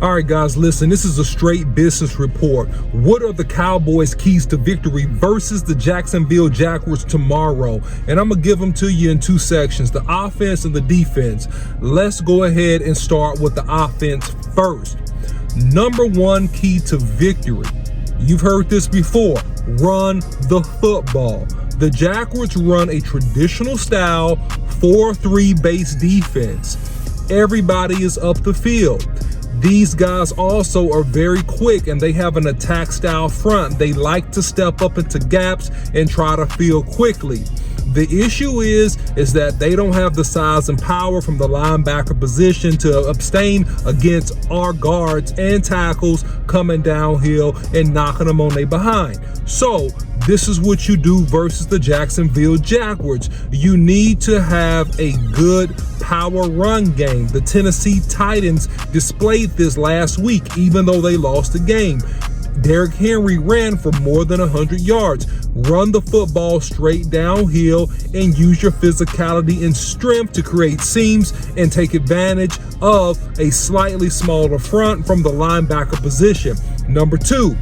All right, guys, listen, this is a straight business report. What are the Cowboys' keys to victory versus the Jacksonville Jaguars tomorrow? And I'm going to give them to you in two sections, the offense and the defense. Let's go ahead and start with the offense first. Number one key to victory. You've heard this before. Run the football. The Jaguars run a traditional style 4-3 base defense. Everybody is up the field. These guys also are very quick and they have an attack style front. They like to step up into gaps and try to fill quickly. The issue is that they don't have the size and power from the linebacker position to abstain against our guards and tackles coming downhill and knocking them on their behind. So this is what you do versus the Jacksonville Jaguars. You need to have a good power run game. The Tennessee Titans displayed this last week, even though they lost the game. Derrick Henry ran for more than 100 yards. Run the football straight downhill and use your physicality and strength to create seams and take advantage of a slightly smaller front from the linebacker position. Number two,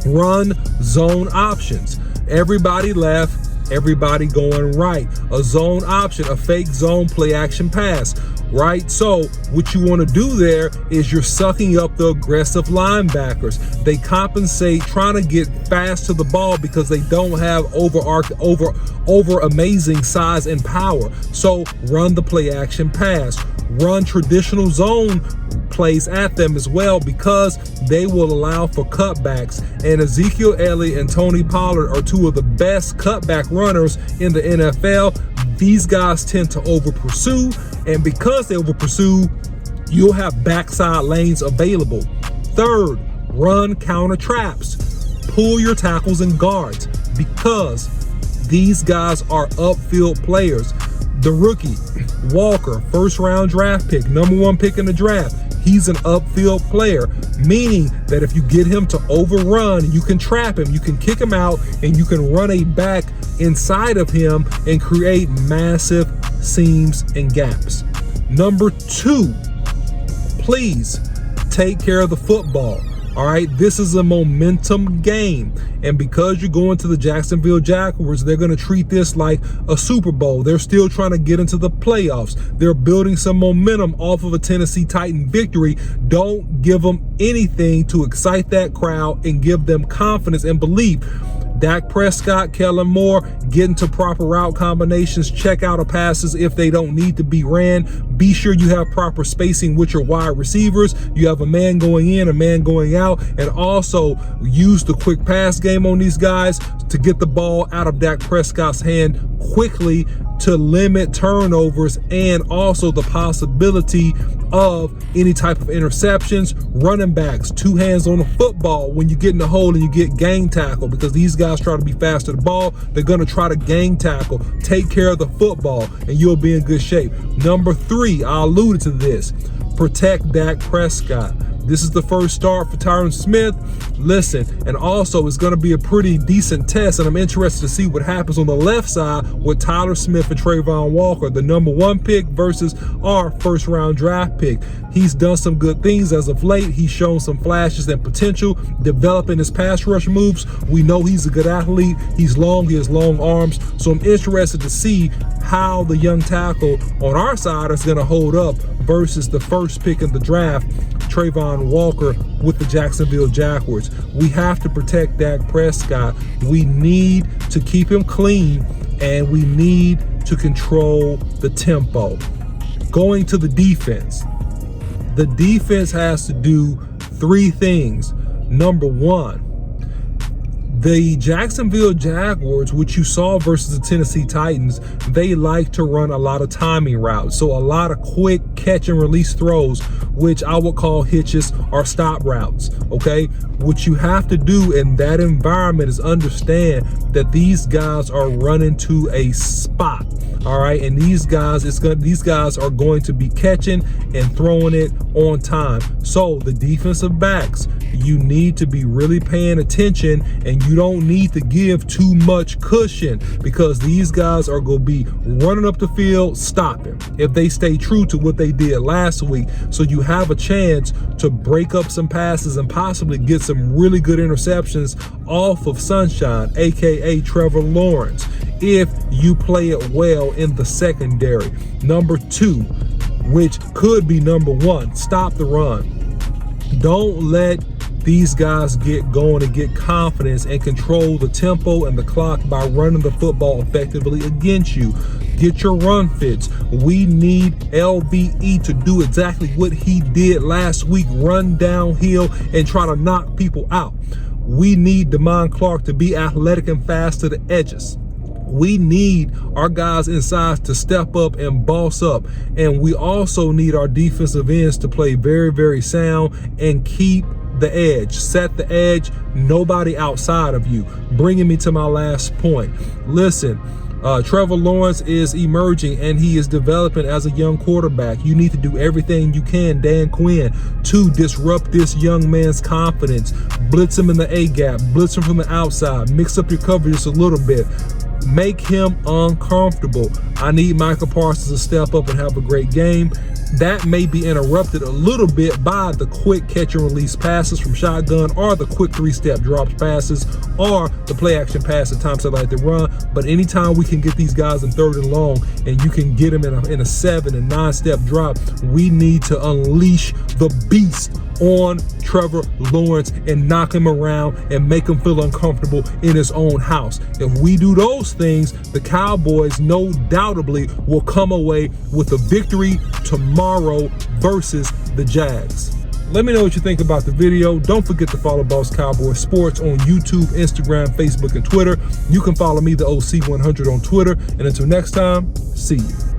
run zone options. Everybody left, everybody going right. A zone option, a fake zone play action pass. Right? So what you want to do there is you're sucking up the aggressive linebackers. They compensate trying to get fast to the ball because they don't have over amazing size and power. So run the play action pass. Run traditional zone plays at them as well because they will allow for cutbacks. And Ezekiel Elliott and Tony Pollard are two of the best cutback runners in the NFL. These guys tend to over pursue, and because they over pursue, you'll have backside lanes available. Third, run counter traps. Pull your tackles and guards because these guys are upfield players. The rookie, Walker, first round draft pick, number one pick in the draft. He's an upfield player, meaning that if you get him to overrun, you can trap him, you can kick him out, and you can run a back inside of him and create massive seams and gaps. Number two, please take care of the football. All right, this is a momentum game. And because you're going to the Jacksonville Jaguars, they're going to treat this like a Super Bowl. They're still trying to get into the playoffs. They're building some momentum off of a Tennessee Titan victory. Don't give them anything to excite that crowd and give them confidence and belief. Dak Prescott, Kellen Moore, get into proper route combinations, check out of passes if they don't need to be ran. Be sure you have proper spacing with your wide receivers. You have a man going in, a man going out, and also use the quick pass game on these guys to get the ball out of Dak Prescott's hand quickly to limit turnovers and also the possibility of any type of interceptions. Running backs, two hands on the football when you get in the hole and you get gang tackle, because these guys try to be fast to the ball. They're going to try to gang tackle. Take care of the football and you'll be in good shape. Number three, I alluded to this, protect Dak Prescott. This is the first start for Tyron Smith. Listen, and also it's going to be a pretty decent test, and I'm interested to see what happens on the left side with Tyler Smith and Trayvon Walker, the number one pick versus our first round draft pick. He's done some good things as of late. He's shown some flashes and potential, developing his pass rush moves. We know he's a good athlete. He's long, he has long arms. So I'm interested to see how the young tackle on our side is going to hold up versus the first pick in the draft, Trayvon Walker with the Jacksonville Jaguars. We have to protect Dak Prescott. We need to keep him clean, and we need to control the tempo. Going to the defense. The defense has to do three things. Number one, the Jacksonville Jaguars, which you saw versus the Tennessee Titans, they like to run a lot of timing routes. So a lot of quick catch and release throws, which I would call hitches or stop routes, okay? What you have to do in that environment is understand that these guys are running to a spot, all right? And these guys are going to be catching and throwing it on time. So the defensive backs, you need to be really paying attention, and you don't need to give too much cushion because these guys are going to be running up the field, stopping if they stay true to what they did last week. So you have a chance to break up some passes and possibly get some really good interceptions off of Sunshine, aka Trevor Lawrence, if you play it well in the secondary. Number 2, which could be number 1, stop the run. Don't let these guys get going and get confidence and control the tempo and the clock by running the football effectively against you. Get your run fits. We need LVE to do exactly what he did last week, run downhill and try to knock people out. We need Damon Clark to be athletic and fast to the edges. We need our guys inside to step up and boss up. And we also need our defensive ends to play very, very sound and keep the edge, set the edge, nobody outside of you. Bringing me to my last point. Listen, Trevor Lawrence is emerging and he is developing as a young quarterback. You need to do everything you can, Dan Quinn, to disrupt this young man's confidence. Blitz him in the A-gap, blitz him from the outside, mix up your coverage just a little bit. Make him uncomfortable. I need Michael Parsons to step up and have a great game. That may be interrupted a little bit by the quick catch and release passes from shotgun, or the quick 3-step drop passes, or the play action pass at times I like to run. But anytime we can get these guys in 3rd and long and you can get them in a 7 and 9-step drop, we need to unleash the beast on Trevor Lawrence and knock him around and make him feel uncomfortable in his own house. If we do those things, the Cowboys no doubtably will come away with a victory tomorrow versus the Jags. Let me know what you think about the video. Don't forget to follow Boss Cowboy Sports on YouTube, Instagram, Facebook, and Twitter. You can follow me, the OC100, on Twitter. And until next time, see you.